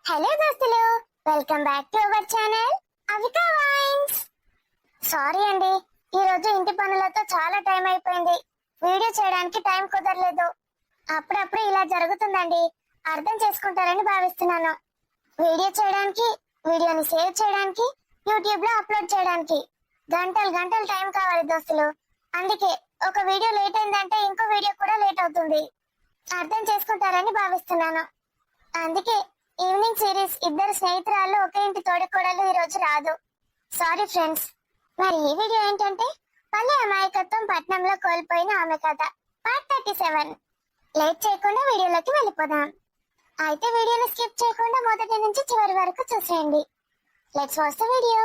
Hello దోస్తులు, welcome back to our channel Avika wines. Sorry అండి, ఈ రోజు ఇంటి పనులతో చాలా టైం అయిపోయింది. వీడియో చేయడానికి టైం కుదరలేదు. అప్పుడప్పుడు ఇలా జరుగుతుందండి, అర్థం చేసుకుంటారని భావిస్తున్నాను. వీడియో చేయడానికి, వీడియోని సేవ్ చేయడానికి, యూట్యూబ్ లో అప్లోడ్ చేయడానికి గంటలు గంటలు టైం కావాలి దోస్తులు. అందుకే ఒక వీడియో లేట్ అయిందంటే ఇంకో వీడియో కూడా లేట్ అవుతుంది. అర్థం చేసుకుంటారని భావిస్తున్నాను. అందుకే ఈవినింగ్ సిరీస్ ఇద్దరు స్నేహితురాళ్ళు ఒకే ఇంటి తోడికోడలు ఈ రోజు రాదు. Sorry friends. మరి ఈ వీడియో ఏంటంటే పల్లె అమాయకత్వం పట్నంలో కోల్పోయిన ఆమె కథ పార్ట్ 37. లేట్ చేయకుండా వీడియోలోకి వెళ్ళిపోదాం. అయితే వీడియోని స్కిప్ చేయకుండా మొదటి నుంచి చివరి వరకు చూసేయండి. Let's watch the video.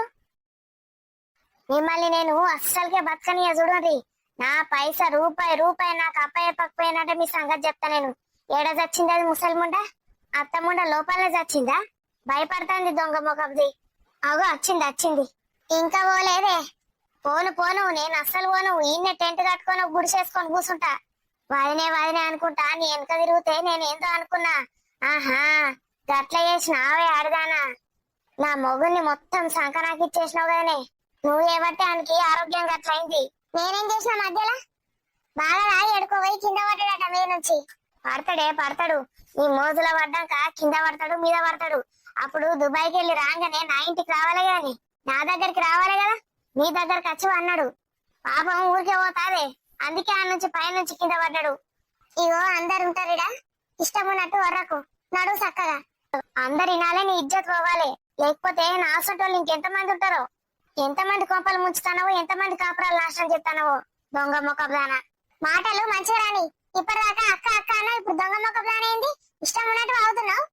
మిమ్మల్ని నేను అస్సలుకే బతకనియ చూడండి. నా పైసా రూపాయి రూపాయి నాకు అప్పయ్యపకపోయినట్టే మీ సంగతి చెప్తా. నేను ఏడ చచ్చింది అది ముసల్ముండా, అత్తముండ లోపలనే చచ్చిందా? భయపడుతుంది దొంగ ముఖంది. అగో వచ్చింది. ఇంకా పోలేదే? పోను నేను అస్సలు పోను. ఈయన టెంట్ కట్టుకొని గుడిసేసుకొని కూర్చుంటా. వదినే అనుకుంటా. నీ వెనక తిరిగితే నేను ఏందో అనుకున్నా. ఆహా, గట్ల చేసినావే ఆడదానా. నా మొగుడిని మొత్తం సంకనాకి ఇచ్చేసినావు కదనే. నువ్వు ఏమంటే ఆయనకి ఆరోగ్యం గట్లయింది. నేనేం చేసిన మధ్యలో? బాగా రాయి ఎడుకోపోయి కింద పడ్డాడట మీద నుంచి. పడతాడు. నీ మోజులో పడ్డాక కింద పడతాడు, మీద పడతాడు. అప్పుడు దుబాయ్కి వెళ్ళి రాగానే నా ఇంటికి రావాలి గాని నా దగ్గరికి రావాలి కదా. నీ దగ్గరకు వచ్చి అన్నాడు. పాపం ఊరికే పోతాదే, అందుకే ఆ నుంచి పైనుంచి కింద పడ్డాడు. ఇగో అందరు ఉంటారుడా, ఇష్టం ఉన్నట్టు వర్రకు నడు చక్కగా. అందరు వినాలే, నీ ఇజ్జత్ పోవాలి. లేకపోతే నా సొంటోళ్ళు ఇంకెంతమంది ఉంటారో. ఎంతమంది కొంపలు ముంచుతానవో, ఎంతమంది కాపురాలు నాశనం చెప్తానవో. దొంగ మొక్కబ్దానా మాటలు మంచిగా రాని. ఇప్పటిదాకా అక్క అన్న, ఇప్పుడు దొంగ మొక్కబ్దాన ఏంది? ఇష్టం ఉన్నట్టు అవుతున్నావు.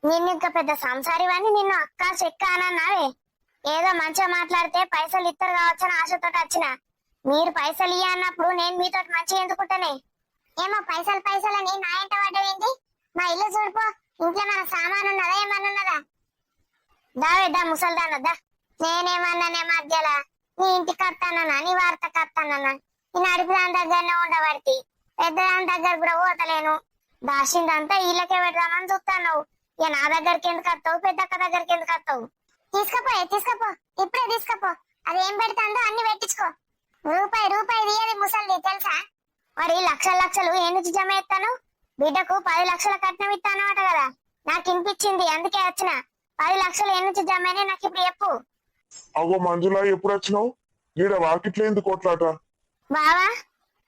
నిన్ను ఇంకా పెద్ద సంసారివని నిన్ను అక్క చెక్క అనన్నావే. ఏదో మంచిగా మాట్లాడితే పైసలు ఇస్తారు కావచ్చని ఆశతో వచ్చిన. మీరు పైసలు ఇయ్య అన్నప్పుడు నేను మీతో మంచిగా ఎందుకుంటానే. ఏమో పైసలని నా ఇంట పడ్డవేంటి? మా ఇల్లు చూడిపో, ఇంట్లో మన సామాను ఉన్నదా ఏమన్నదా? దావేద్దా ముసల్దానొద్దా. నేనేమన్నానే మధ్యలో? నీ ఇంటికి వస్తానన్నా, నీ వార్త కత్తానన్నా. నేను అడుగు దాని దగ్గరనే ఉండబడితే పెద్ద దాని దగ్గర కూడా పోతలేను. దాచిందంతా వీళ్ళకే పెడదామని చూస్తాను. ఇక నా దగ్గరికి ఎందుకు వస్తావు? పెద్దక్క దగ్గరికి ఎందుకు వస్తావు? తీసుకపో, ఇప్పుడే తీసుకపో. అది ఏం పెడతాందో అన్ని పెట్టించుకో. రూపాయి తీయది ముసలిది తెలుసా? మరి లక్షలు ఏ నుంచి జమ ఎత్తాను? బిడ్డకు 10 లక్షల కట్నం ఇస్తాను అట కదా. నాకు వినిపించింది, అందుకే వచ్చిన. 10 లక్షలు ఏ నుంచి జమ అయినా నాకు ఇప్పుడు చెప్పు. అగో మంజులా, ఎప్పుడు వచ్చినావు? ఈడ వాకిట్లో ఎందుకు కొట్లాట? బావా,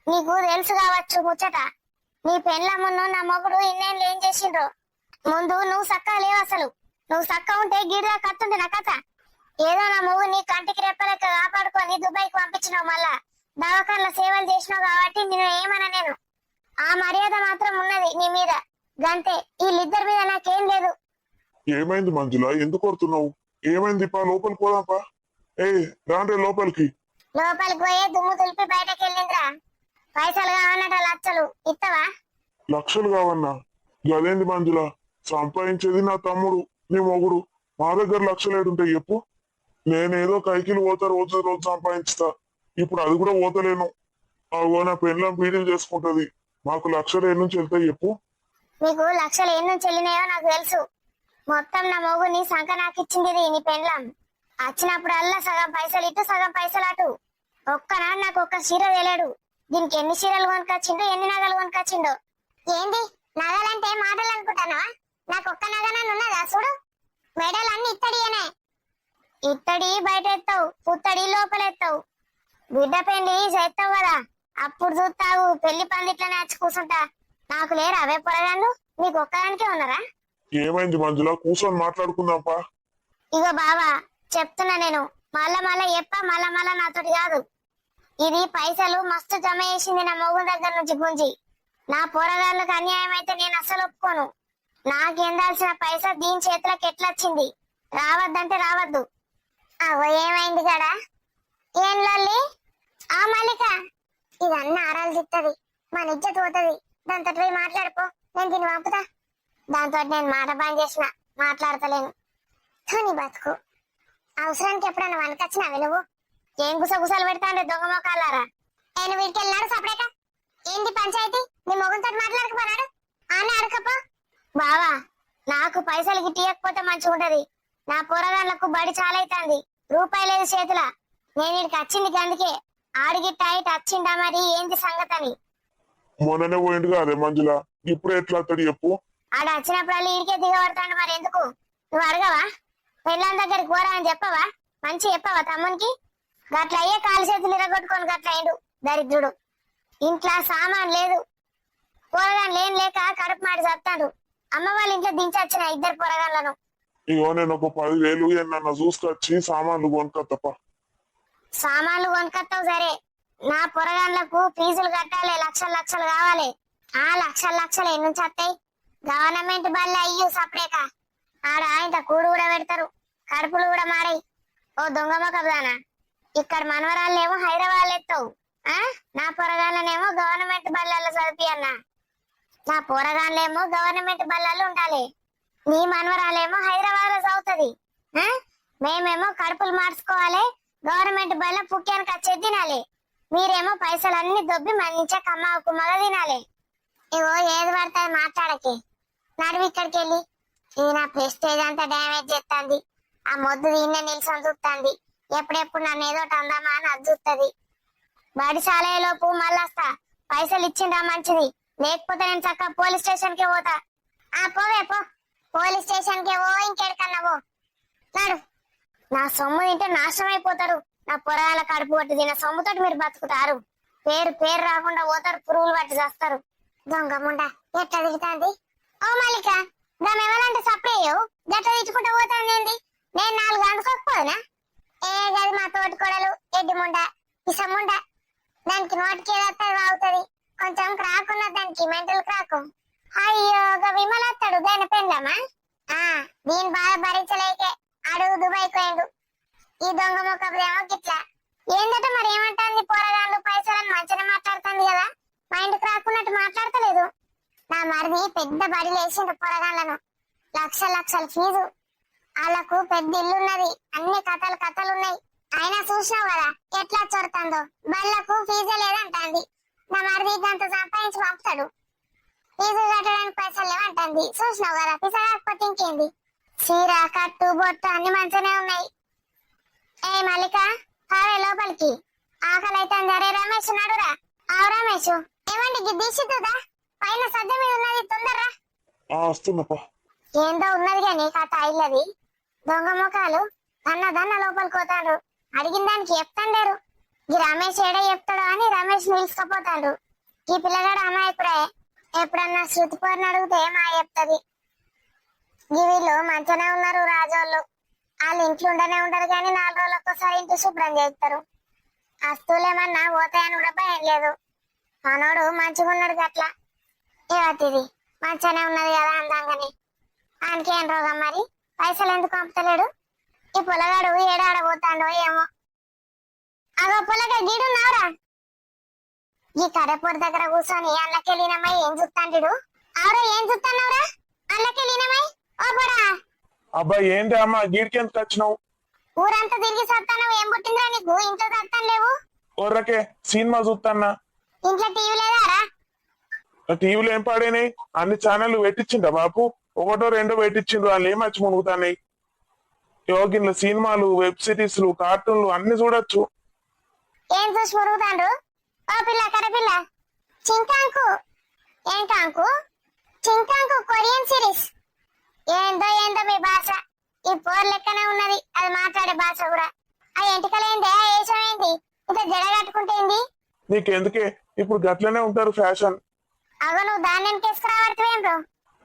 నీకు తెలుసు కావచ్చు ముచ్చట. నీ పెళ్ళ ముందు నా మొగుడు ఇన్నేళ్ళు ఏం చేసిండ్రు. ముందు నువ్వు సక్క లేవు అసలు. నువ్వు సక్క ఉంటే గిడిగా కత్తుంది నా కథ. ఏదో నా మొగుడు నీ కంటికి రెప్పలెక్క కాపాడుకొని దుబాయ్కి పంపించినావు. మళ్ళా దవాఖాన్ల సేవలు చేసినావు కాబట్టి నేను ఏమన్నా. నేను ఆ మర్యాద మాత్రం ఉన్నది నీ మీద, గంతే. వీళ్ళిద్దరి మీద నాకేం లేదు. ఏమైంది మంజులా, ఎందుకు కొడుతున్నావు? ఏమైంది? పా లోపలికి పోదాంపా. రాండ్రే లోపలికి పోయే దుమ్ము తులిపి బయటకు వెళ్ళిందిరా. పైసలు కావన్నట లక్షలు ఇత్తవా? లక్షలు కావన్నా? గదేంది మంజులా, సంపాదించేది నా తమ్ముడు, నీ మొగుడు. మా దగ్గర లక్షలు ఏడుంటాయి చెప్పు? నేనేదో కైకిలు పోతా, రోజు సంపాదించుతా. ఇప్పుడు అది కూడా పోతలేను. అగో నా పెళ్ళం పీడీలు చేసుకుంటది. మాకు లక్షలు ఏ నుంచి వెళ్తాయి చెప్పు? నీకు లక్షలు ఏ నుంచి వెళ్ళినాయో నాకు తెలుసు. మొత్తం నా మొగుని సంక నాకు ఇచ్చింది నీ పెళ్ళం. వచ్చినప్పుడల్లా సగం పైసలు ఇటు, సగం పైసలు అటు. ఒక్కనాడు నాకు ఒక్క చీర తెలియడు. దీనికి ఎన్ని చీరలు కొనుకొచ్చిండో, ఎన్ని నగలు కొనుకొచ్చిండో. ఏంది నగలంటే మాటలు అనుకుంటానా? నాకు ఒక్క నగనని ఉన్నదా? చూడు, మెడలు అన్ని ఇత్తడియనే. ఇత్తడి బయట ఎత్తావు, పుత్తడి లోపలెత్తావు. బిడ్డ పెళ్లి చేస్తావు కదా, అప్పుడు చూస్తావు. పెళ్లి పందిట్లనే వచ్చి కూర్చుంటా. నాకు లేరా అవే పొరగాళ్ళు? నీకు ఒక్కదానికే ఉన్నారా? ఏమైంది మంజులా, కూర్చొని మాట్లాడుకుందాంపా. ఇగో బావా, చెప్తున్నా నేను. మళ్ళా మళ్ళా నాతోటి కాదు. ఇది పైసలు మస్తు జమ చేసింది నా మొగుడు దగ్గర నుంచి గుంజి. నా పోరగాళ్ళకు అన్యాయం అయితే నేను అస్సలు ఒప్పుకోను. నాకెందాల్సిన పైసా దీని చేతులకు ఎట్లొచ్చింది? రావద్దంటే రావద్దు. అవో ఏమైంది గడా? ఏం లొల్లి? ఆ మల్లిక, ఇదన్నా ఆరాలు తిత్తది, మన ఇజ్జత్ పోతుంది. దాంతో పోయి మాట్లాడుకో, నేను దీన్ని పంపుతా. దాంతో నేను మాట బంద్ చేసిన, మాట్లాడతలేను. నీ బతుకు. అవసరానికి ఎప్పుడన్నా వనకొచ్చినావి నువ్వు? ఏం గుసగుసలు పెడతాండే దొంగ మొక్కలారా? నేను వీడికి వెళ్ళాడు సపరేక. ఏంటి పంచాయతీ? నీ మొగంతో మాట్లాడకపోనాడు? ఆనే అడకపో. బావా, నాకు పైసలు గిట్టి ఇవ్వకపోతే మంచిగా ఉంటది. నా పొరగాళ్ళకు బడి చాలైతాంది, రూపాయి లేదు చేతుల. నేను ఇక్కడికి వచ్చింది అందుకే. ఆడిగిట్ట ఇటు వచ్చిండా మరి ఏంది సంగతని. మొన్ననే పోయిండు కాదే మంజుల, ఇప్పుడు ఎట్లా అత్తడు చెప్పు. ఆడ వచ్చినప్పుడు ఈడికే దిగబడతాడు, మరి ఎందుకు నువ్వు అడగవా? పెళ్ళాం దగ్గరికి పోరా అని చెప్పవా? మంచి చెప్పవా తమ్మునికి? గట్ల అయ్యే కాలు చేతులు ఇరగొట్టుకొని గట్ల అయిండు దరిద్రుడు. ఇంట్లో సామాన్ లేదు, పోరగాన్ లేని లేక కడుపు మాట చెప్తాడు. అమ్మ వాళ్ళ ఇంట్లో దించొచ్చిన ఇద్దరు పొరగాళ్ళను. ఇగో నేను ఒక 10,000 నన్ను చూసుకొచ్చి సామాన్లు కొనుక్కత్తప్ప. సామాన్లు కొనుక్కొస్తావు సరే, నా పొరగాన్లకు ఫీజులు కట్టాలి, లక్షలు లక్షలు కావాలి. ఆ లక్షలు లక్షలు ఎన్ని నుంచి వస్తాయి? గవర్నమెంట్ బల్ల అయ్యు సపరేక. ఆడ ఇంత కూడు కూడా పెడతారు, కడుపులు కూడా మారాయి. ఓ దొంగ మొక్కదానా, ఇక్కడ మనవరాళ్ళేమో హైదరాబాద్ ఎత్తావు, నా పొరగాళ్ళనేమో గవర్నమెంట్ బళ్ళల్లో చదివి అన్నా. నా పొరగాళ్ళేమో గవర్నమెంట్ బళ్ళల్లో ఉండాలి, నీ మనవరాలేమో హైదరాబాద్ లో చదువుతుంది. మేమేమో కడుపులు మార్చుకోవాలి, గవర్నమెంట్ బల్ల పుక్యానికి వచ్చేది తినాలి. మీరేమో పైసలన్నీ దొబ్బి మంచిగా కమ్మ కుమ్మగా తినాలి. ఇగో ఏది పడతాయి మాట్లాడకి, నడివి ఇక్కడికి వెళ్ళి. ఇది నా ప్రెస్టేజ్ అంతా డ్యామేజ్ చేస్తుంది. ఆ మొద్దు దీన్నే నిల్చొని చూస్తుంది, ఎప్పుడెప్పుడు నన్ను ఏదో అందామా అని అది చూస్తుంది. బడి సాలయ్యలోపు మళ్ళీ వస్తా, పైసలు ఇచ్చిండ్రా మంచిది, లేకపోతే నేను చక్కగా పోలీస్ స్టేషన్ కి పోతా. పోవే పో, పోలీస్ స్టేషన్ కి పో, ఇంకెక్కడికన్నా పో. నాడు నా సొమ్ము తింటే నాశనం అయిపోతారు. నా పొరాల కడుపు కొట్టి తిన సొమ్ముతోటి మీరు బతుకుతారు. పేరు రాకుండా పోతారు, పురుగులు పట్టి చేస్తారు. దొంగ ముండ ఎట్లా దిగుతాంది. ఓ మల్లిక, దాని ఎవరంటే సప్లయ్యవు గట్ల తిట్టుకుంటూ పోతాంది ఏంది? నేను 4 అందుకోకపోదునా? ఏ గది మా తోటి కొడలు ఎడ్డి ముండ, ఇసముండ. దానికి నోటికి ఏదొస్తుంది వాగుతుంది, కొంచెం క్రాకున్న దానికి మెంటల్ క్రాకు. అయ్యో విమలత్తాడు దాని పెందమ్మా. దీని బాధ భరించలేకే అడుగు దుబాయ్ పోయిండు. ఈ దొంగ మొక్కదేమో గిట్లా ఏందట మరి ఏమంటాంది? పోరగాళ్ళు పైసలను మంచిగా మాట్లాడుతుంది కదా, మైండ్ క్రాక్కున్నట్టు మాట్లాడతలేదు. నా మరిది పెద్ద బడి లేచిండు పొరగాళ్ళను, లక్షలు ఫీజు. వాళ్ళకు పెద్ద ఇల్లున్నది, అన్ని కథలున్నాయి. అయినా చూసినావు కదా ఎట్లా చొడుతుందో. బళ్ళకు ఫీజే లేదంటాంది. నా మరిది దాంతో సంపాదించి పంపుతాడు, ఫీజు కట్టడానికి పైసలు లేవంటుంది. చూసినావు కదా, పిస కాకపోతే ఇంకేంది. చీర కట్టు బొట్టు అన్ని మంచిగానే ఉన్నాయి. ఏ మల్లిక, కావే లోపలికి, ఆకలి అయితే. అరే రమేష్ నడురా. ఆవు రమేష్, ఏమండి గిద్దీసిద్దా? పైన సజ్జ మీద ఉన్నది, తొందరరా. వస్తున్నప్పా. ఏందో ఉన్నది కానీ కథ ఇల్లది. దొంగ ముఖాలు దన్న లోపలికి పోతాడు. అడిగిన దానికి చెప్తాండారు. ఈ రమేష్ ఏడ చెప్తాడు అని రమేష్ నిలుసుకపోతాడు. ఈ పిల్లగాడు అమాయకుడే, ఎప్పుడన్నా శృతి పోరిని అడిగితే మా చెప్తది. ఈ వీళ్ళు మంచిగానే ఉన్నారు రాజోళ్ళు, వాళ్ళు ఇంట్లో ఉండనే ఉంటారు కానీ 4 రోజులకు ఒకసారి ఇంటి శుభ్రం చేస్తారు. వస్తువులేమన్నా పోతాయని కూడా భయం లేదు. మనోడు మంచిగా ఉన్నాడు గట్లా. ఏవతిది మంచిగానే ఉన్నది కదా అందంగానే. ఆయనకి ఏం రోగం మరి, పైసలు ఎందుకు పంపుతలేడు? ఈ పొలగాడు ఏడాడబోతాడో ఏమో. అగో పొలగా గీడున్నావురా. ఈ కడపూర్ దగ్గర కూర్చొని అల్లకెళ్ళినమై ఏం చూస్తాండు? ఆవిడ ఏం చూస్తున్నావురా? అల్లకెళ్ళినమై ఓ పొడా. అబ్బాయి ఏంటి అమ్మా గీడికి ఎందుకు వచ్చినావు? ఊరంతా తిరిగి సత్తాను, ఏం పుట్టిందిరా నీకు? ఇంట్లో సత్తాను లేవు. ఒర్రకే సినిమా చూస్తానా. ఇంట్లో టీవీ లేదారా? టీవీలో ఏం పాడైనాయి? అన్ని ఛానళ్లు పెట్టించిండా బాపు? 1 2 పెట్టించిండ్రు, వాళ్ళు ఏం వచ్చి మునుగుతాయి. యోగిన్ల సినిమాలు, వెబ్ సిరీస్లు, కార్టూన్లు అన్ని చూడొచ్చు. ఏం చూసి మురుగుతాండ్రు? ఓ పిల్ల కడపిల్ల, చింకాంకు. ఏం కాంకు? చింకాంకు కొరియన్ సిరీస్. ఏందో మీ భాష ఈ పోర్ లెక్కనే ఉన్నది, అది మాట్లాడే భాష కూడా. ఆ ఎంటికలేందే, ఏషమైంది, ఇంత జడ కట్టుకుంటేంది? నీకెందుకే, ఇప్పుడు గట్లనే ఉంటారు ఫ్యాషన్. అగో నువ్వు దాన్ని తీసుకురావడతావేం బ్రో?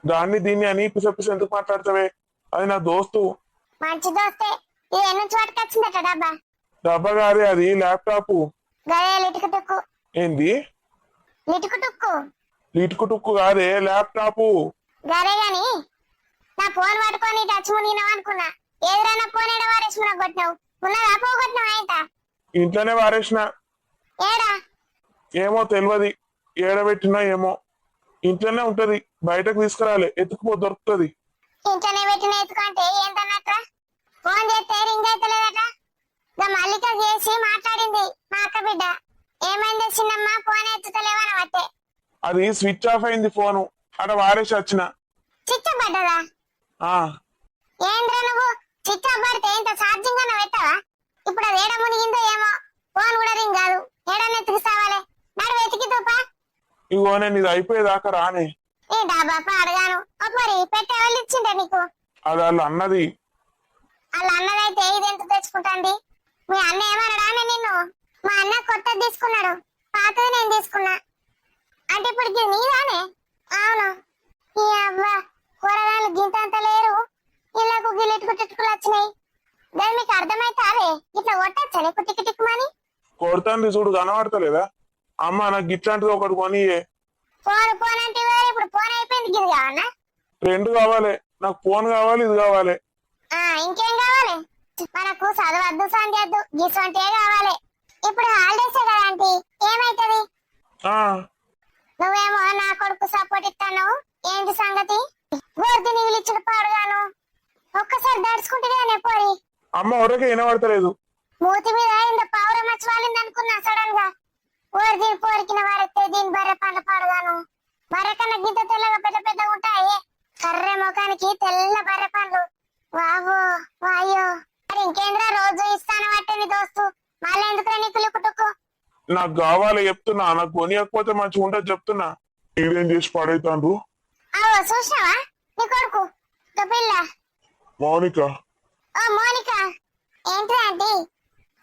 దాన్ని దీన్ని అని పిస ఎందుకు మాట్లాడతావే? అది నా దోస్తు. మంచి దోస్తే. ఇది ఎన్ని నుంచి పట్టుకొచ్చిందట డబ్బా? డబ్బా గారే, అది ల్యాప్టాప్. గదే లిటుకు టుక్కు. ఏంది లిటుకు టుక్కు? లిటుకు టుక్కు కాదే, ల్యాప్టాప్. గదే గాని నా ఫోన్ పట్టుకొని టచ్ మునిగినావు అనుకున్నా. ఏదిరైనా ఫోన్ ఏడ వారేసి మునగ కొట్టినావు? ఉన్నదా పోగొట్టినావు? అయితే ఇంట్లోనే వారేసిన. ఏడా? ఏమో తెలియదు, ఏడబెట్టినా ఏమో. ఇంట్లోనే ఉంటది, బయటకు తీసుకురాలే, ఎత్తుకుపో దొరుకుతుంది. ఇంట్లోనే పెట్టిన ఎత్తుకుంటే ఏంటన్నట్ట? ఫోన్ చేస్తే రింగ్ అయితలేదట. మల్లిక చేసి మాట్లాడింది మా అక్క బిడ్డ. ఏమైంది చిన్నమ్మ, ఫోన్ ఎత్తుతలేవని బట్టే. అది స్విచ్ ఆఫ్ అయింది ఫోను, అక్కడ వారేసి వచ్చిన. చిచ్చ పడ్డదా? ఆ ఏంద్రా నువ్వు చిట్టా పడితే ఇంత ఛార్జింగ్ అన్న పెట్టావా? ఇప్పుడు అది ఏడ మునిగిందో ఏమో, ఫోన్ కూడా రింగ్ కాదు. ఏడన్నా ఎతికిస్తావాలే, నడు వెతికి తూపా. ఇగో నేను ఇది అయిపోయేదాకా రానే. ఈ డాబా అడగాను. మరి పెట్టే వాళ్ళు ఇచ్చిండే నీకు? అది వాళ్ళు అన్నది. వాళ్ళ అన్నదైతే ఇది ఎంత తెచ్చుకుంటాంది? మీ అన్న ఏమన్నాడానే నిన్ను? మా అన్న కొత్తది తీసుకున్నాడు, పాతది నేను తీసుకున్నా. అంటే ఇప్పుడు ఇది నీదానే? అవును. ఈ అవ్వ కూరగాయలు గింతంత లేరు, ఇళ్ళకు గిల్లెట్టుకుట్టుకులు వచ్చినాయి. దాని మీకు అర్థమైతావే? ఇట్లా కొట్టచ్చా నీకు టిక్ టిక్ మని? కొడుతుంది చూడు, కనబడతలేదా? అమ్మ నాకు ఇట్లాంటిది ఒకటి కొనియే. ఫోన్ అంటే వేరే, ఇప్పుడు ఫోన్ అయిపోయింది. గిది కావన్నా? రెండు కావాలి నాకు, ఫోన్ కావాలి, ఇది కావాలి. ఇంకేం కావాలి? మనకు చదవద్దు సంధ్యద్దు, గిసొంటే కావాలి. ఇప్పుడు హాలిడేసే కదా ఆంటీ, ఏమైతది? ఆ నువ్వేమో నా కొడుకు సపోర్ట్ ఇస్తాను. ఏంటి సంగతి? గోర్ది నీళ్ళు ఇచ్చుడు పాడుగాను. ఒక్కసారి దడుచుకుంటే పోయి అమ్మ ఒరకే వినబడతలేదు. మూతి మీద ఇంత పౌరం వచ్చి వాలింది అనుకున్నా సడన్ గా. ఓరి దీని పోరికిన వారెత్తే దీని బర్రె పండ్ల పాడుగాను. బర్రె కన్నా గింత తెల్లగా పెద్ద పెద్దగా ఉంటాయి. కర్రె ముఖానికి తెల్ల బర్రె పండ్లు. వావో వాయో. మరి ఇంకేంద్రా రోజు ఇస్తాను అంటే నీ దోస్తు, మళ్ళీ ఎందుకు నీకు లుకుటుకు? నాకు కావాలి చెప్తున్నా, నాకు కొనియకపోతే మంచిగా ఉంటుంది చెప్తున్నా. ఈడేం చేసి పాడైతాండ్రు. అవో చూసినావా నీ కొడుకు పిల్ల? మౌనిక ఓ మోనిక, ఏంటి ఆంటీ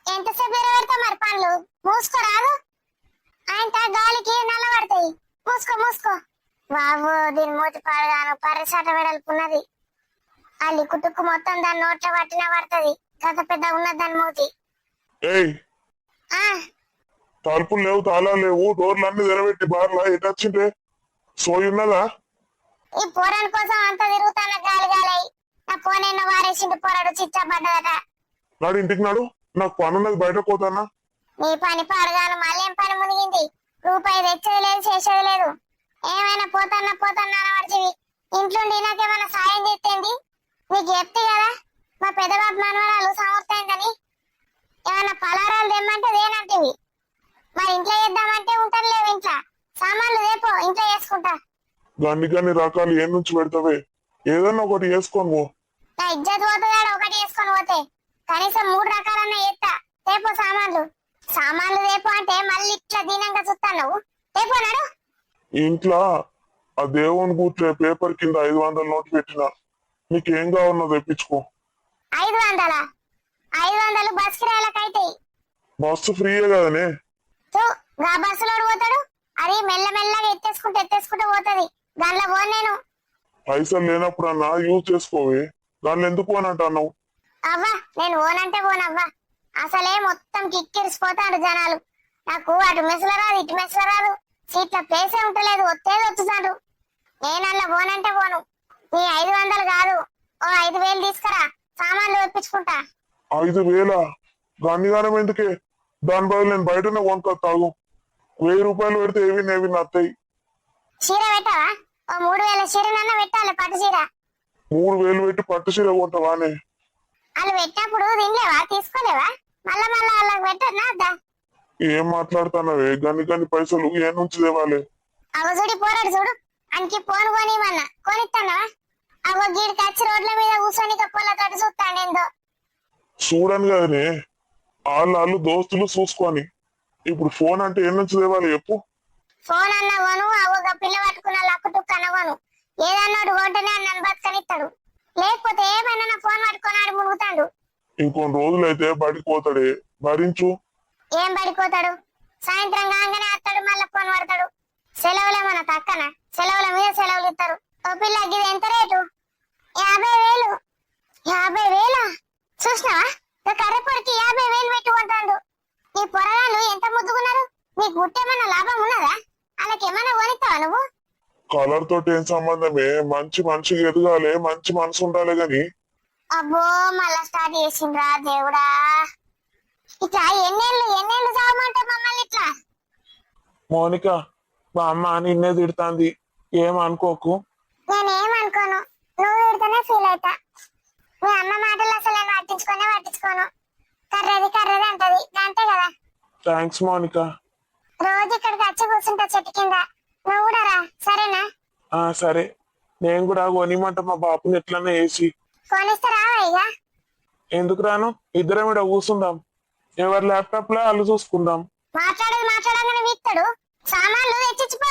ఎంతసేపు ఎరబెడతా మరి పండ్లు? మూసుకోరాదు, ఆయన గాలికి నల్లబడతాయి. మూసుకో మూసుకో. బాబు దీని మూతి పాడుగాను, పర్రసాట వెడల్పున్నది. ఆ లిక్కుటుక్కు మొత్తం దాని నోట్లో పట్టినా పడుతుంది. గత పెద్ద ఉన్నది దాని మూతి. ఏయ్ ఆ తలుపులు లేవు, తాళాలు లేవు, డోర్లు అన్ని తెరబెట్టి బార్లా ఎటొచ్చింటే సోయి ఉన్నదా? ఈ పోరాని కోసం అంత తిరుగుతాన గాలి గాలై. నా ఫోన్ ఎన్నో వారేసిండు పోరాడు, చిచ్చా పడ్డదట. నాడు ఇంటికి నాడు, నాకు పని ఉన్నది, బయటకు పోతానా? నీ పని పాడుగాను, మళ్ళేం పని మునిగింది? రూపాయి తెచ్చేది లేదు, చేసేది లేదు. ఏమైనా పోతాన్నా అనవడిచివి. ఇంట్లోండి నాకేమైనా సాయం చేస్తేంది? నీకు చెప్తే కదా మా పెద్దబాబు మనవరాలు సమర్థమైందని. ఏమైనా పలారాలు తెమ్మంటే దేనంటివి. మరి ఇంట్లో చేద్దామంటే ఉంటాను లేవు. ఇంట్లో సామాన్లు రేపో ఇంట్లో చేసుకుంటా. గన్ని రకాలు ఏం నుంచి పెడతావే? ఏదన్నా ఒకటి వేసుకోను పో. నా ఇజ్జత్ పోతుందాడ ఒకటి వేసుకొని పోతే. కనీసం 3 రకాలన్నా చేస్తా. రేపో సామాన్లు రేపు అంటే మళ్ళీ ఇట్లా దీనంగా చూస్తాను. నువ్వు రేపోనాడు ఇంట్లో ఆ దేవుని కూర్చే పేపర్ కింద 500 నోటు పెట్టిన. నీకేం కావాలన్నా తెప్పించుకో. 500 బస్ కిరాయిలకైతాయి. బస్సు ఫ్రీయే కదనే. గా బస్సులోడు పోతాడు, అది మెల్లమెల్లగా ఎత్తేసుకుంటూ పోతది. దానిలో పోను నేను. పైసలు లేనప్పుడన్నా యూజ్ చేసుకోవే, దాన్ని ఎందుకు అని అంటున్నావు? అవ్వా నేను ఓనంటే పోనవ్వా. అసలే మొత్తం కిక్కిరిసిపోతాడు జనాలు. నాకు అటు మెసలు రాదు, ఇటు మెసలు రాదు. సీట్ల ప్లేసే ఉంటలేదు, వచ్చేది వచ్చుతాడు. నేనల్లా పోనంటే పోను. నీ 500 కాదు, ఓ 5000 తీసుకురా, సామాన్లు తెప్పించుకుంటా. 5000? గన్నిగానం ఎందుకే? దాని బదులు నేను బయటనే కొనుక్కో తాగు. 1000 రూపాయలు పెడితే ఏవి నత్తాయి. చీర పెట్టావా? ఓ 3000 చీరనన్నా పెట్టాలి, పట్టు చీర. 3000 పెట్టి పట్టు చీర కొంటావానే? వాళ్ళు పెట్టినప్పుడు తినలేవా, తీసుకోలేవా? మళ్ళా వాళ్ళకి పెట్టన్నా అద్దా? ఏం మాట్లాడుతున్నావే? గన్ని పైసలు ఏ నుంచి తేవాలి? అగో చూడి పోరాడు చూడు, అనికి ఫోన్ కొనిమన్నా కొనిస్తానా? అగో గీడికి వచ్చి రోడ్ల మీద కూర్చొని పొలతోటి చూస్తాడేందో. చూడను కదనే, వాళ్ళు దోస్తులు చూసుకొని. ఇప్పుడు ఫోన్ అంటే ఏ నుంచి తేవాలి చెప్పు? ఫోన్ అన్న కొను, అవో పిల్ల పట్టుకున్న లక్కుటుక్క అన్న కొను. ఏదన్నాడు కొంటేనే అన్నను బతకనిస్తాడు. లేకపోతే ఏమైనా నా ఫోన్ పట్టుకున్నాడు మునుగుతాడు. ఇంకొన్ని రోజులైతే బడికి పోతాడే, భరించు. ఏం పడిపోతాడు? సాయంత్రం కాగానే వస్తాడు, మళ్ళా ఫోన్ పడతాడు. సెలవులేమన్నా తక్కన? సెలవుల మీద సెలవులు ఇస్తారు. ఓ పిల్ల ఇది ఎంత రేటు? 50,000. 50,000? చూసినావా? కర్రపొడికి 50,000 పెట్టుకుంటాడు. నీ పొరగాళ్ళు ఎంత ముద్దుకున్నారు. నీకు గుట్టేమన్నా లాభం ఉన్నదా? వాళ్ళకేమన్నా కొనిస్తావా నువ్వు? కలర్ తోటి ఏం సంబంధమే? మంచి మనిషికి ఎదగాలి, మంచి మనసు ఉండాలి గాని. అబ్బో మళ్ళా స్టార్ట్ చేసిండ్రా దేవుడా. ఇట్లా ఎన్నేళ్ళు చావమంటే మమ్మల్ని ఇట్లా? మౌనిక, మా అమ్మ నిన్నే తిడుతాంది, ఏం అనుకోకు. నేనేమనుకోను, నువ్వు తిడితేనే ఫీల్ అవుతా. మీ అమ్మ మాటలు అసలు నేను పట్టించుకోను. కర్రది అంటది, అంతే కదా. థ్యాంక్స్ మౌనిక. రోజు ఇక్కడికి వచ్చి కూర్చుంటా చెట్టు కింద. నువ్వు కూడా రా, సరేనా? సరే. నేను కూడా కొనిమంట మా బాపుని ఎట్లనే వేసి. కొనిస్తారా ఇక? ఎందుకు రాను, ఇద్దరం ఇక్కడ కూర్చుందాం, ఎవరి ల్యాప్టాప్ లో వాళ్ళు చూసుకుందాం. మాట్లాడగానే వీక్తాడు. సామాన్లు తెచ్చిచ్చిపో.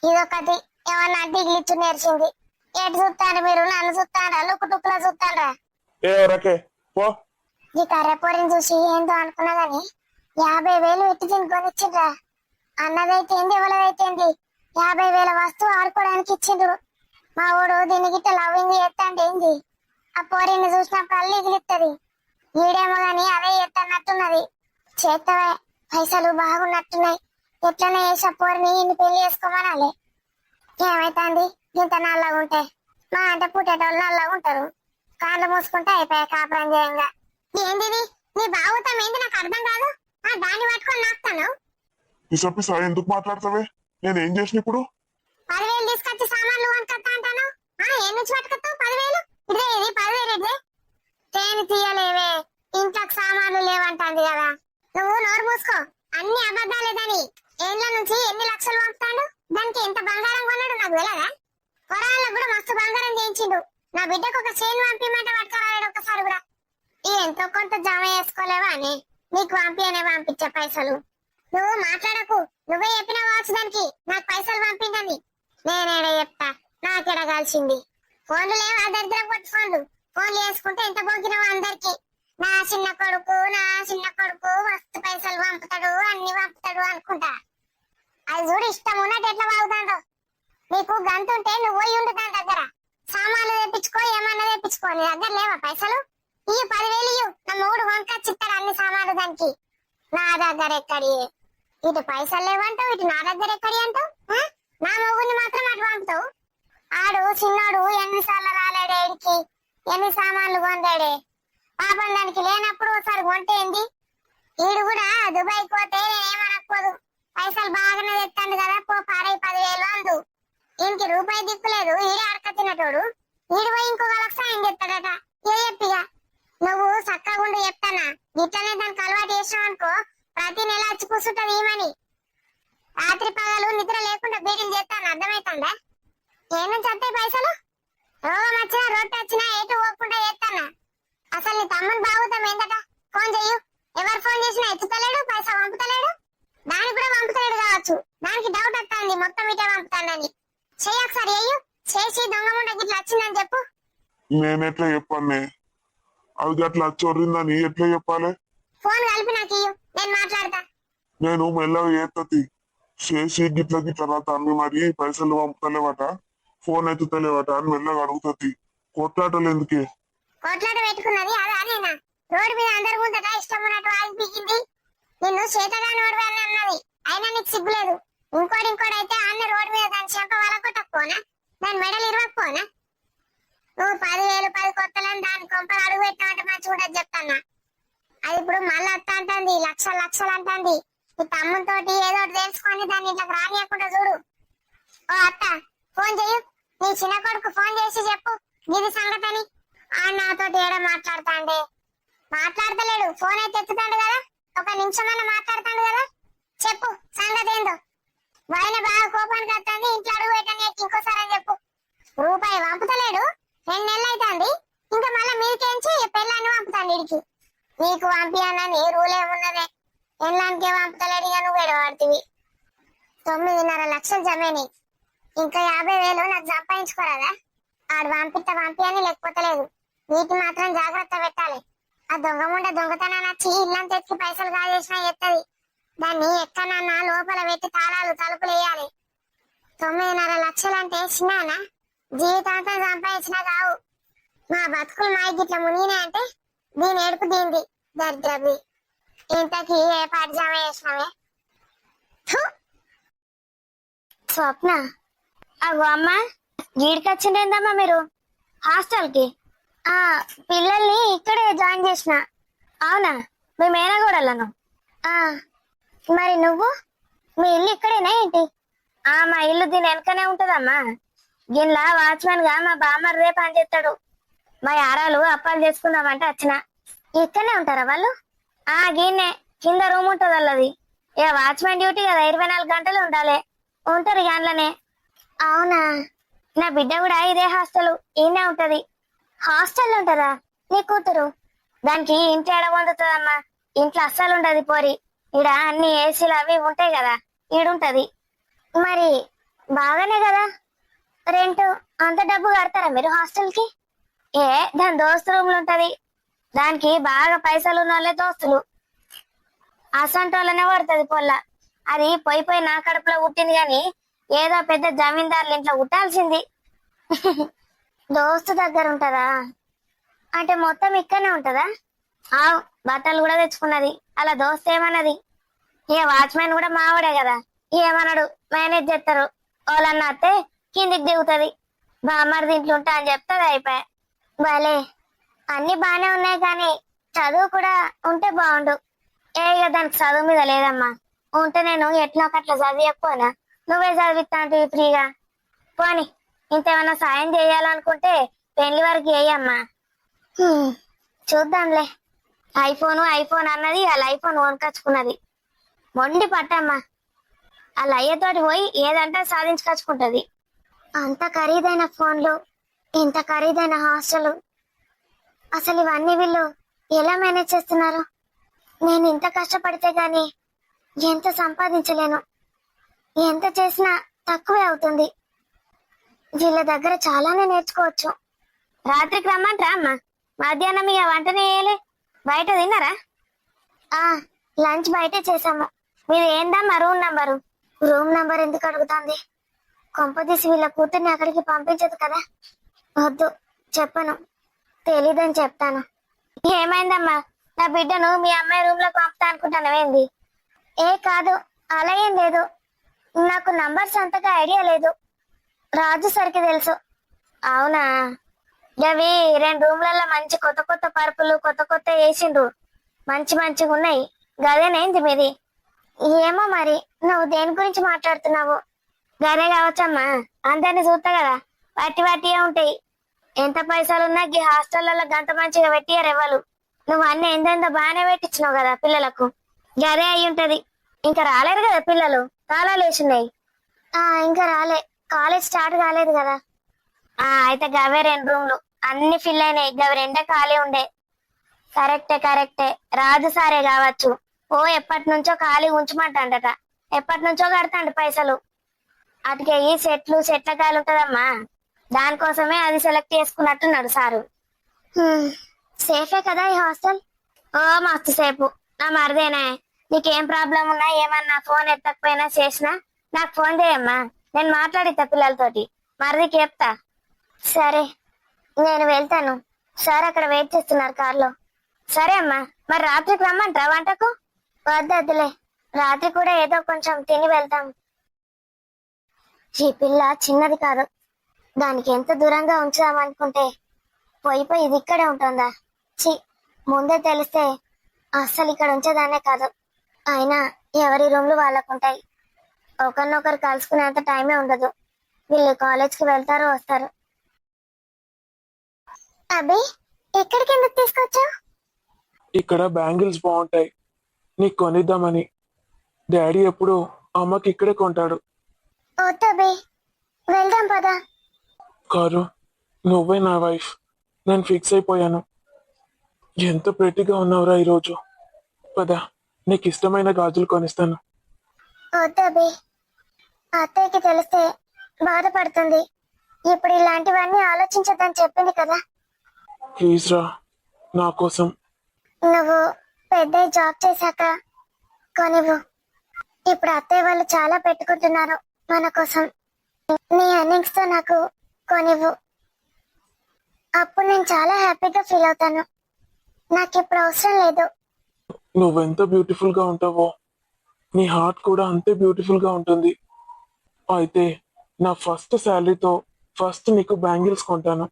ఇదొకటి ఏమన్నా డిగ్లిచ్చు నేర్చింది. ఎటు చూస్తాడు మీరు? నన్ను చూస్తాడా లుక్కుటుక్కులో చూస్తాడా? ఏ రకే పో. ఈ కర్రపొడిని చూసి ఏందో అనుకున్నా గాని 50,000 ఎట్టి దీన్ని కొనిచ్చిండ్రా. అన్నదైతే ఏంది ఎవరిదైతే ఏంది 50,000 వస్తువు ఆడుకోవడానికి ఇచ్చిండ్రు. మా ఊడు దీని గిట్ట లవ్వింగ్ చేస్తాంటే ఏంది ఆ పోరిని చూసినప్పుడు అల్లు ఇగిలిస్తుంది. ఈడేమో గాని అదే ఎత్తన్నట్టున్నది. చేత్తవే, పైసలు బాగున్నట్టున్నాయి. ఎట్లనే చేసా పోరిని ఇన్ని పెళ్లి చేసుకోమనాలి. ఏమైతుంది ఇంత నల్లగా ఉంటే? మా అంటే పుట్టేటోళ్ళు నల్లగా ఉంటారు. కాళ్ళు మూసుకుంటే అయిపోయా కాపురం చేయంగా. ఏంటిది నీ బాగుతాం ఏంటి నాకు అర్థం కాదు. దాన్ని పట్టుకొని నాకుతాను. పిసపిసా ఎందుకు మాట్లాడతావే? నేను ఏం చేసిన ఇప్పుడు? 10,000 తీసుకొచ్చి సామాన్లు కొనుక్కొస్తా అంటాను. ఏం నుంచి పట్టుకొస్తావు 10,000? ఇదే ఇది 10,000 ఇదే. తేని తీయలేవే, ఇంట్లోకి సామాన్లు లేవంటాంది కదా. నువ్వు నోరు మూసుకో. అన్ని అబద్ధాలేదని ఏళ్ళ నుంచి ఎన్ని లక్షలు పంపుతాడు? దానికి ఎంత బంగారం కొన్నాడు నాకు తెలియదా? పొరాళ్ళకు కూడా మస్తు బంగారం చేయించిండు. నా బిడ్డకు ఒక చైన్ పంపిమంటే పట్టుకురాడు ఒకసారి కూడా. ఎంతో కొంత జమ చేసుకోలేవా అని నీకు పంపించే పైసలు. నువ్వు మాట్లాడకు. నువ్వే చెప్పిన కావచ్చు దానికి నాకు పైసలు పంపిందని. నేనేడ చెప్తా, నాకెడ కలిసింది. ఫోన్లు లేవా దరిద్రం కొట్టి ఫోన్లు? ఫోన్లు వేసుకుంటే ఎంత పోకినవా అందరికి. నా చిన్న కొడుకు మస్తు పైసలు పంపుతాడు, అన్ని పంపుతాడు అనుకుంటా. అది చూడు ఇష్టం ఉన్నట్టు ఎట్లా బాగుతాడో. నీకు గంతుంటే నువ్వు పోయి ఉండు దాని దగ్గర. సామాన్లు తెప్పించుకో, ఏమన్నా తెప్పించుకో. నీ దగ్గర లేవా పైసలు? 10,000 నా మూడు వంకొచ్చిస్తాడు అన్ని సామాన్లు దానికి. నా దగ్గర ఎక్కడి? ఇటు పైసలు లేవంటావు, ఇటు నా దగ్గర ఎక్కడి అంటావు. నా మొగుడిని మాత్రం అటు పంపుతావు. ఆడు చిన్నాడు ఎన్నిసార్లు రాలేడే ఇంటికి, ఎన్ని సామాన్లు కొందాడే. పాపం దానికి లేనప్పుడు ఒకసారి కొంటేంది. ఈడు కూడా దుబాయ్ పోతే నేనేమనకపోదు. పైసలు బాగానే తెస్తాడు కదా, పో పారై 10,000 అందు. ఇంటికి రూపాయి దిక్కులేదు. ఈడే అడక తిన్నటోడు. ఈడు పోయి ఇంకొక లక్ష ఆయన చెప్తాడట. ఏ చెప్పిగా నువ్వు చక్కగుండు చెప్తానా. ఇట్లనే దానికి అలవాటు చేసావు అనుకో, ప్రతి నెల వచ్చి కూర్చుంటది ఈమని. రాత్రి పగలు నిద్ర లేకుండా బీడీలు చేస్తాను, అర్థమైతుందా? ఏ నుంచి వస్తాయి పైసలు? రోగం వచ్చినా రొట్టె వచ్చినా ఏటు పోకుండా చేస్తానా. అసలు నీ తమ్ముని బాగుతాం ఏందట? ఫోన్ చెయ్యు. ఎవరు ఫోన్ చేసినా ఎత్తుతలేడు, పైసా పంపుతలేడు. దానికి కూడా పంపుతలేడు కావచ్చు. దానికి డౌట్ వస్తుంది మొత్తం ఇటే పంపుతానని. చెయ్యి ఒకసారి అయ్యు. చేసి దొంగ ముండ గిట్ల వచ్చిందని చెప్పు. నేనెట్లా చెప్పానే? అది అట్లా చొర్రిందని ఎట్లా చెప్పాలి? ఫోన్ కలిపి నాకు ఇయ్యు, నేను మాట్లాడతా. నేను మెల్లగా ఏత్తతి చేసి గిట్ల నా తమ్మి మరి పైసలు పంపుతలేవట, ఫోన్ ఎత్తుతలేవట అని మెల్లగా అడుగుతుంది. కొట్లాటలు ఎందుకే? కొట్లాట పెట్టుకున్నది అదా నేనా? రోడ్డు మీద అందరు ముందట ఇష్టం ఉన్నట్టు ఆగి పీకింది. నిన్ను చేతగా నోడు అని అన్నది. అయినా నీకు సిగ్గులేదు. ఇంకోటి అయితే అన్న రోడ్డు మీద దాని చెంప వలకొట్టకపోనా, దాని మెడలు ఇరవకపోనా? నువ్వు 10,000 10 కొత్తలని దాని కొంపలు అడుగు పెట్టినామంటే మంచిగా ఉండదు చెప్తాన్నా. అది ఇప్పుడు మళ్ళీ అత్త అంటుంది, లక్షలు అంటుంది. నీ తమ్ముతోటి ఏదో ఒకటి తెలుసుకొని దాన్ని ఇట్లా రానియకుండా చూడు. ఓ అత్త, ఫోన్ చెయ్యు. నీ చిన్న కొడుకు ఫోన్ చేసి చెప్పు ఇది సంగతని. నాతోటి ఏడో మాట్లాడతాండే. మాట్లాడతలేడు, ఫోన్ అయితే ఎత్తుతాడు కదా. ఒక నిమిషమన్నా మాట్లాడతాడు కదా. చెప్పు సంగతి ఏందో. ఆయన బాగా కోపానికి వస్తుంది. ఇంట్లో అడుగు పెట్టని ఇంకోసారి అని చెప్పు. రూపాయి పంపుతలేడు, 2 నెలలు అవుతుంది. ఇంకా మళ్ళీ మీకేంచి పెళ్ళాన్ని పంపుతాను ఇడికి. నీకు పంపియాలని రూల్ ఏమున్నదే? ఎల్లానికే పంపుతలేడు. ఇక నువ్వు ఎడవాడుతుంది. 9.5 లక్షలు జమేని. ఇంకా 50,000 నాకు సంపాదించుకోరాదా? ఆడు పంపియని లేకపోతే లేదు. వీటి మాత్రం జాగ్రత్త పెట్టాలి. ఆ దొంగ ముండ దొంగతనాన్ని వచ్చి ఇల్లంతా ఎత్తి పైసలు కాజేసినా ఎత్తది. దాన్ని ఎక్కడన్నా లోపల పెట్టి తాళాలు తలుపులు వేయాలి. 9.5 లక్షలంటే చిన్నానా? జీవితాంతం సంపాదించినా కావు. మా బతుకులు మా గిట్ల మునిగినా అంటే దీని ఏడుపు దీంది దరిద్రది. ఇంతకీ ఏ పాటి జమ చేసినావే? స్వప్న, అగో అమ్మ, గీడికొచ్చిండేందమ్మా మీరు హాస్టల్ కి? పిల్లల్ని ఇక్కడే జాయిన్ చేసిన. అవునా, మీ మేనగోడలను? మరి నువ్వు? మీ ఇల్లు ఇక్కడేనా ఏంటి? మా ఇల్లు దీని వెనకనే ఉంటదమ్మా. గిన్లా వాచ్మెన్ గా మా బామ్మర్దే పని చేస్తాడు. మా యారాలు అప్పాలు చేసుకుందామంటే వచ్చిన. ఇక్కడనే ఉంటారా వాళ్ళు? గిన్నే కింద రూమ్ ఉంటది వాళ్ళది. ఇక వాచ్మెన్ డ్యూటీ కదా, 24 గంటలు ఉండాలి. ఉంటారు గంటలనే. అవునా? నా బిడ్డ కూడా ఇదే హాస్టల్ ఈయనే ఉంటది. హాస్టల్ ఉంటదా నీ కూతురు? దానికి ఇంట్లో ఎడ పొందుతుందమ్మా, ఇంట్లో అస్సలు ఉండదు పోరి. ఈడ అన్ని ఏసీలు అవి ఉంటాయి కదా, ఈడుంటది. మరి బాగానే కదా రెంట్. అంత డబ్బు కడతారా మీరు హాస్టల్ కి? ఏ దాని దోస్తు రూమ్లు ఉంటది, దానికి బాగా పైసలు ఉన్న వాళ్ళే దోస్తులు. అసంటోళ్ళనే పడుతుంది పొల్ల. అది పోయి పోయి నా కడుపులో పుట్టింది గాని ఏదో పెద్ద జమీందారులు ఇంట్లో పుట్టాల్సింది. దోస్తు దగ్గర ఉంటదా? అంటే మొత్తం ఇక్కడనే ఉంటదా? ఆ బట్టలు కూడా తెచ్చుకున్నది. అలా దోస్త్ ఏమన్నది, ఇక వాచ్మెన్ కూడా మావాడే కదా, ఏమన్నాడు మేనేజ్ చేస్తారు. వాళ్ళన్న అత్తే కిందికి దిగుతుంది, బామ్మడి దీంట్లో ఉంటా అని చెప్తుంది, అయిపోయా. భలే, అన్ని బానే ఉన్నాయి కానీ చదువు కూడా ఉంటే బాగుండు. ఇక దానికి చదువు మీద లేదమ్మా. ఉంటే నేను ఎట్లా ఒకట్లా చదివకపోనా, నువ్వే చదివిస్తా అంటే ఫ్రీగా. పోని ఇంతేమన్నా సాయం చేయాలనుకుంటే పెళ్లి వరకు చేయమ్మా. హ్మ్, చూద్దాంలే. ఐఫోన్ అన్నది, వాళ్ళ ఐఫోన్ కొనుకొచ్చుకున్నది. మొండి పట్టమ్మా, వాళ్ళ అయ్యతోటి పోయి ఏదంటే సాధించుకొచ్చుకుంటది. అంత ఖరీదైన ఫోన్లు, ఇంత ఖరీదైన హాస్టల్, అసలు ఇవన్నీ వీళ్ళు ఎలా మేనేజ్ చేస్తున్నారు? నేను ఇంత కష్టపడితే గాని ఎంత సంపాదించలేను. ఎంత చేసినా తక్కువే అవుతుంది. వీళ్ళ దగ్గర చాలానే నేర్చుకోవచ్చు. రాత్రికి రమ్మంటారా అమ్మా? మధ్యాహ్నం ఇక వంటనే వేయలే, బయట తిన్నారా? ఆ లంచ్ బయటే చేసాము. మీది ఏందమ్మా రూమ్ నంబరు? రూమ్ నంబర్ ఎందుకు అడుగుతాంది? కొంపదీసి వీళ్ళ కూతుర్ని అక్కడికి పంపించదు కదా. వద్దు, చెప్పను. తెలీదని చెప్తాను. ఏమైందమ్మా? నా బిడ్డను మీ అమ్మాయి రూమ్ లో పంపుతా అనుకుంటానవేంది? ఏ కాదు, అలా ఏం లేదు. నాకు నంబర్స్ అంతగా ఐడియా లేదు. రాజు సరికి తెలుసు. అవునా? అవి 2 రూమ్లలో మంచి కొత్త కొత్త పరుపులు కొత్త కొత్త వేసిండ్రు, మంచి మంచిగా ఉన్నాయి. గదేనేంది మీది? ఏమో మరి, నువ్వు దేని గురించి మాట్లాడుతున్నావు? గదే కావచ్చమ్మా, అందరిని చూస్తా కదా, వాటి వాటియే ఉంటాయి. ఎంత పైసలున్నా ఈ హాస్టళ్లలో గంత మంచిగా పెట్టియారు ఎవరు. నువ్వు అన్ని ఎంతెంత బాగానే పెట్టించినావు కదా పిల్లలకు, గదే అయి ఉంటది. ఇంకా రాలేరు కదా పిల్లలు, తాళాలు వేసున్నాయి. ఇంకా రాలే, కాలేజ్ స్టార్ట్ కాలేదు కదా. అయితే గవే 2 రూమ్లు అన్ని ఫిల్ అయినాయి, గవి 2 ఖాళీ ఉండే. కరెక్టే, రాజు సారే కావచ్చు. ఓ ఎప్పటి నుంచో ఖాళీ ఉంచమంటాడట, ఎప్పటి నుంచో కడతాండి పైసలు. అటుకే ఈ సెట్ల కాయలు ఉంటదమ్మా, దానికోసమే అది సెలెక్ట్ చేసుకున్నట్టున్నాడు సారు. సేఫే కదా ఈ హాస్టల్? ఓ మస్తు సేపు. నా మరిదేనే, నీకేం ప్రాబ్లం ఉన్నా ఏమన్నా ఫోన్ ఎత్తకపోయినా చేసినా నాకు ఫోన్ చేయమ్మా, నేను మాట్లాడిస్తా పిల్లలతోటి, మరిదికి చెప్తా. సరే, నేను వెళ్తాను. సార్ అక్కడ వెయిట్ చేస్తున్నారు కార్లో. సరే అమ్మా, మరి రాత్రికి రమ్మంటారా వంటకు? వద్దులే, రాత్రి కూడా ఏదో కొంచెం తిని వెళ్తాం. ఈ పిల్ల చిన్నది కాదు, దానికి ఎంత దూరంగా ఉంచుదామనుకుంటే పోయి ఇది ఇక్కడే ఉంటుందా? చి, ముందే తెలిస్తే అస్సలు ఇక్కడ ఉంచేదాన్నే కాదు. అయినా ఎవరి రూమ్లు వాళ్ళకుంటాయి, ఒకరినొకరు కలుసుకునేంత టైమే ఉండదు. వీళ్ళు కాలేజ్కి వెళ్తారు వస్తారు. అభి, ఇక్కడికి ఎందుకు తీసుకొచ్చావు? ఇక్కడ బ్యాంగిల్స్ బాగుంటాయి, నీకు కొనిద్దామని. డాడీ ఎప్పుడు అమ్మకి ఇక్కడే కొంటాడు. వద్దు అభి, వెళ్దాం పదా. కారు, నువ్వే నా వైఫ్, నేను ఫిక్స్ అయిపోయాను. ఎంత ప్రెట్టిగా ఉన్నావురా ఈరోజు. పద, నీకు ఇష్టమైన గాజులు కొనిస్తాను. వద్దు అభి, అత్తయ్యకి తెలిస్తే బాధపడుతుంది. ఇప్పుడు ఇలాంటివన్నీ ఆలోచించద్దని చెప్పింది కదా. ప్లీజ్ రా, నా కోసం. నువ్వు పెద్ద జాబ్ చేశాక కొనివ్వు. ఇప్పుడు అత్తయ్య వాళ్ళు చాలా పెట్టుకుంటున్నారు మన కోసం. నీ ఎర్నింగ్స్ తో నాకు కొనివ్వు, అప్పుడు నేను చాలా హ్యాపీగా ఫీల్ అవుతాను. నాకు ఇప్పుడు అవసరం లేదు. నువ్వెంత బ్యూటిఫుల్ గా ఉంటావో నీ హార్ట్ కూడా అంతే బ్యూటిఫుల్ గా ఉంటుంది. అయితే నా ఫస్ట్ శాలరీతో ఫస్ట్ నీకు బ్యాంగిల్స్ కొంటాను.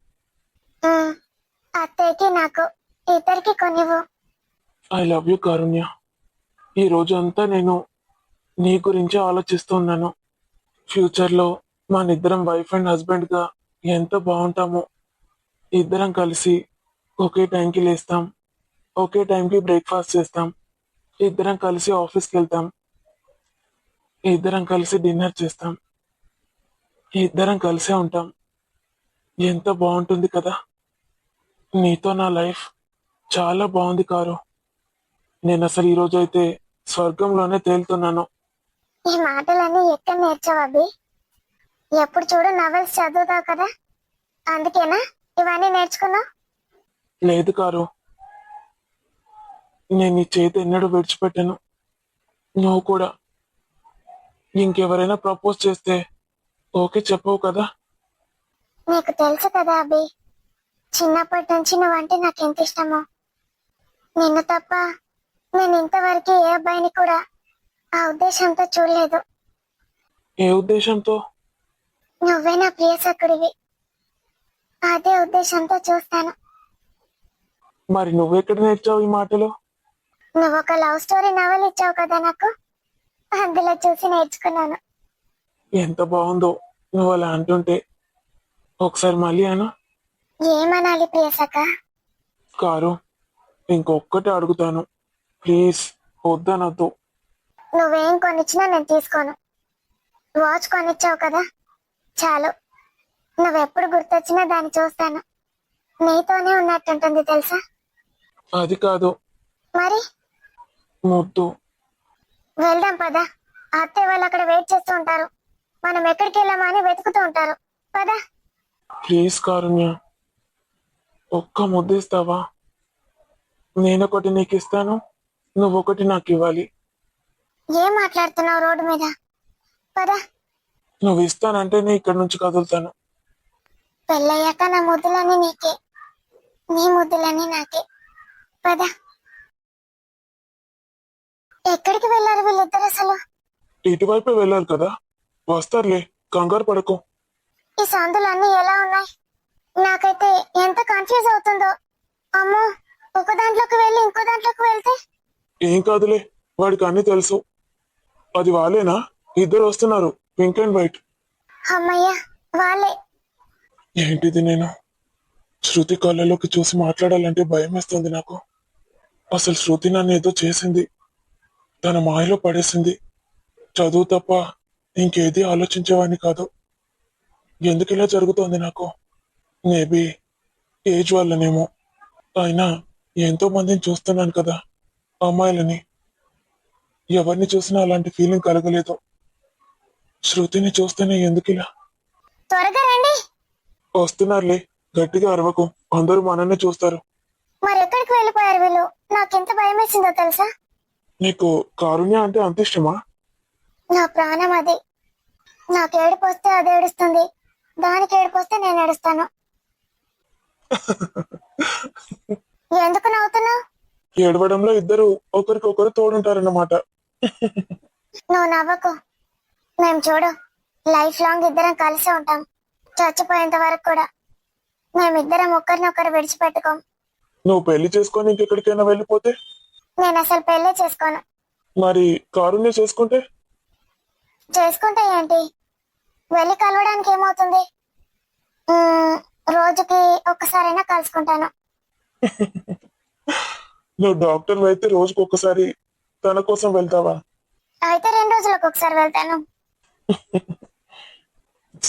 అత్తయ్యకి నాకు ఇద్దరికి కొనివ్వు. ఐ లవ్ యూ కారుణ్య. ఈ రోజు అంతా నేను నీ గురించి ఆలోచిస్తున్నాను. ఫ్యూచర్ లో మనిద్దరం వైఫ్ అండ్ హస్బెండ్ గా ఎంత బాగుంటామో. ఇద్దరం కలిసి ఒకే టైంకి లేస్తాం, ఒకే టైంకి బ్రేక్ఫాస్ట్ చేస్తాం, ఇద్దరం కలిసి ఆఫీస్కి వెళ్తాం, ఇద్దరం కలిసి డిన్నర్ చేస్తాం. ఇద్దరం కలిసే ఉంటాం. ఎంత బాగుంటుంది కదా. నీతో నా లైఫ్ చాలా బాగుంది కారు. నేను అసలు ఈ రోజు అయితే స్వర్గంలోనే తేలుతున్నాను. ఈ మాటలన్నీ ఎక్కడ నేర్చావు అభి? ఎప్పుడు చూడు నవల్స్ చదువుతావు కదా, అందుకేనా ఇవన్నీ నేర్చుకున్నావు? లేదు కారు, నేను నీ చేతి ఎన్నడూ విడిచిపెట్టాను. నువ్వు కూడా ఇంకెవరైనా ప్రపోజ్ చేస్తే ఓకే చెప్పవు కదా. నీకు తెలుసు కదా అభి, చిన్నప్పటి నుంచి నువ్వంటే నాకు ఎంత ఇష్టమో. నిన్ను తప్ప నేను ఇంతవరకు ఏ అబ్బాయిని కూడా ఆ ఉద్దేశంతో చూడలేదు. ఏ ఉద్దేశంతో? నువ్వే నా ప్రియసకుడివి, అదే ఉద్దేశంతో చూస్తాను. మరి నువ్వెక్కడ నేర్చావు ఈ మాటలు? నువ్వు ఒక లవ్ స్టోరీ నవల్ ఇచ్చావు కదా నాకు, అందులో చూసి నేర్చుకున్నాను. ఎంత బాగుందో నువ్వు అలా అంటుంటే. ఒకసారి మళ్ళీ అను. ఏమనాలి ప్రియసక? కారు, ఇంకొక్కటి అడుగుతాను, ప్లీజ్ వద్దనొద్దు. నువ్వేం కొనిచ్చినా నేను తీసుకోను. వాచ్ కొనిచ్చావు కదా, చాలు. నువ్వెప్పుడు గుర్తొచ్చినా దాన్ని చూస్తాను. నీతోనే ఉన్నట్టుంటుంది తెలుసా. అది కాదు, మరి ముద్దు. వెళ్దాం పదా, అత్తయ్య వాళ్ళు అక్కడ వెయిట్ చేస్తూ ఉంటారు. మనం ఎక్కడికి వెళ్ళామా అని వెతుకుతూ ఉంటారు. పదా. ప్లీజ్ కారుణ్య, ఒక్క ముద్దు ఇస్తావా? నేనొకటి నీకు ఇస్తాను, నువ్వొకటి నాకు ఇవ్వాలి. ఏం మాట్లాడుతున్నావు రోడ్డు మీద? పదా. నువ్వు ఇస్తానంటేనే ఇక్కడి నుంచి కదులుతాను. పెళ్ళయ్యాక నా ముద్దులన్నీ నీకే, నీ ముద్దులన్నీ నాకే. పదా. ఎక్కడికి వెళ్ళారు వీళ్ళిద్దరు అసలు? ఇటువైపే వెళ్ళారు కదా, వస్తారులే, కంగారు పడకు. ఈ సందులన్నీ ఎలా ఉన్నాయి? నాకైతే ఎంత కన్ఫ్యూజ్ అవుతుందో. అమ్మో, ఒక దాంట్లోకి వెళ్ళి ఇంకో దాంట్లోకి వెళ్తే? ఏం కాదులే, వాడికి అన్ని తెలుసు. అది వాళ్ళేనా? ఇద్దరు వస్తున్నారు, పింక్ అండ్ వైట్. అమ్మయ్య, వాళ్ళే. ఏంటిది, నేను శృతి కళ్ళలోకి చూసి మాట్లాడాలంటే భయం వేస్తుంది నాకు. అసలు శృతి నన్ను ఏదో చేసింది, తన మాయలో పడేసింది. చదువు తప్ప ఇంకేది ఆలోచించేవాడిని కాదు. ఎందుకు ఇలా జరుగుతోంది నాకు? మేబీ ఏజ్ వల్లనేమో. అయినా ఎంతో మందిని చూస్తున్నాను కదా, అమ్మాయిలని. ఎవరిని చూసినా అలాంటి ఫీలింగ్ కలగలేదు. శృతిని చూస్తేనే ఎందుకు ఇలా? త్వరగా రండి. వస్తున్నారులే, గట్టిగా అరవకు, అందరూ మనల్ని చూస్తారు. మరి ఎక్కడికి వెళ్ళిపోయారు వీళ్ళు? నాకెంత భయం వేసిందో తెలుసా. నీకు కారుణ్య అంటే అంత ఇష్టమా? నా ప్రాణం అది. నాకు ఏడుపు వస్తే అది ఏడుస్తుంది, దానికి ఏడుపు వస్తే నేను ఏడుస్తాను. ఎందుకు నవ్వుతున్నావు? ఏడవడంలో ఇద్దరు ఒకరికొకరు తోడుంటారన్నమాట. నువ్వు నవ్వకు. మేము చూడు, లైఫ్ లాంగ్ ఇద్దరం కలిసే ఉంటాం, చచ్చిపోయేంత వరకు కూడా. మేమిద్దరం ఒకరినొకరు విడిచిపెట్టుకోం. నువ్వు పెళ్లి చేసుకొని ఇంకెక్కడికైనా వెళ్ళిపోతే? నేను అసలు పెళ్లి చేసుకోను. మరి కారుణ్య చేసుకుంటే? చేసుకుంటే ఏంటి, వెళ్ళి కలవడానికి ఏమవుతుంది? రోజుకి ఒక్కసారైనా కలుసుకుంటాను. నువ్వు డాక్టర్ అయితే రోజుకు ఒక్కసారి తన కోసం వెళ్తావా? అయితే 2 రోజులకు ఒకసారి వెళ్తాను.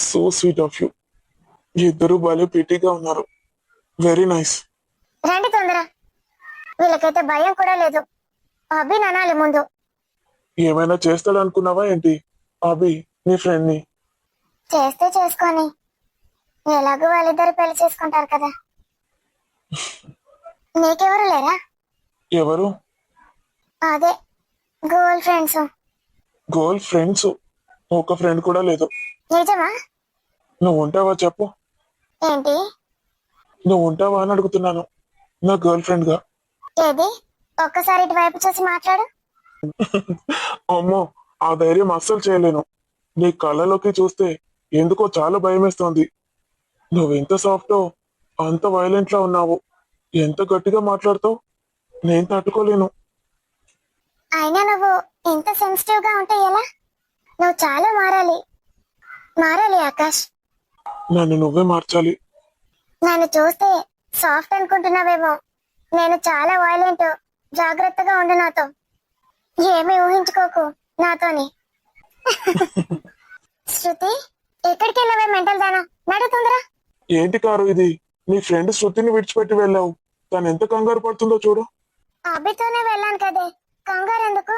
So sweet of you. ఇద్దరు భలే పిటిగా ఉన్నారు. Very nice. రండి తొందర. వీళ్ళకైతే భయం కూడా లేదు. అభి అనాలి ముందు. ఏమైనా చేస్తాడు అనుకున్నావా ఏంటి? అభి నీ ఫ్రెండ్ ని. చేస్తే చేసుకొని, ఎలాగో వాళ్ళిద్దరు పెళ్లి చేసుకుంటారు కదా. నీకెవరు లేరా? ఎవరు? అదే గర్ల్ ఫ్రెండ్స్. Girl friends? ఒక ఫ్రెండ్ కూడా లేదు. నిజమా? నువ్వు ఉంటావా చెప్పు? ఏంటి? నువ్వు ఉంటావా అని అడుగుతున్నాను, నా గర్ల్ ఫ్రెండ్ గా. ఏది? ఒక్కసారి ఇటువైపు చూసి మాట్లాడు. అమ్మో, ఆ ధైర్యం అస్సలు చేయలేను. నీ కళ్ళలోకి చూస్తే ఎందుకో చాలా భయం వేస్తోంది. నువ్వెంత సాఫ్టో అంత వైలెంట్ లా ఉన్నావు. ఎంత గట్టిగా మాట్లాడతావు, నేను తట్టుకోలేను. అయినా నువ్వు ఇంత సెన్సిటివ్ గా ఉంటే ఎలా? నువ్వు చాలా మారాలి. మారాలి ఆకాష్. నన్ను నువ్వే మార్చాలి. నన్ను చూస్తే సాఫ్ట్ అనుకుంటున్నావేమో. నేను చాలా వైలెంట్. జాగ్రత్తగా ఉండు నాతో. ఏమీ ఊహించుకోకు నాతోని. శృతి, ఎక్కడికి వెళ్ళవే మెంటల్ దానా? నడు తొందర. ఏంటి కారు ఇది? నీ ఫ్రెండ్ శృతిని విడిచిపెట్టి వెళ్ళావు. తను ఎంత కంగారు పడుతుందో చూడు. అభితోనే వెళ్ళాను కదే, కంగారు ఎందుకు?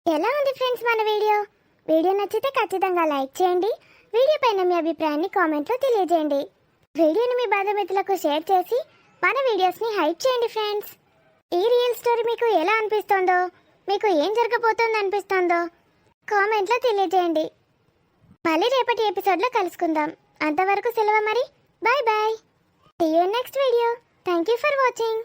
ఎలా ఉంది ఫ్రెండ్స్ మన వీడియో నచ్చితే ఖచ్చితంగా లైక్ చేయండి. వీడియో పైన మీ అభిప్రాయాన్ని కామెంట్లో తెలియజేయండి. వీడియోని మీ బంధుమిత్రులకు షేర్ చేసి మన వీడియోస్ని హైప్ చేయండి ఫ్రెండ్స్. ఈ రియల్ స్టోరీ మీకు ఎలా అనిపిస్తుందో, మీకు ఏం జరగబోతుందో అనిపిస్తుందో కామెంట్లో తెలియజేయండి. మళ్ళీ రేపటి ఎపిసోడ్లో కలుసుకుందాం. అంతవరకు సెలవు మరి. Bye bye. See you next video. Thank you for watching.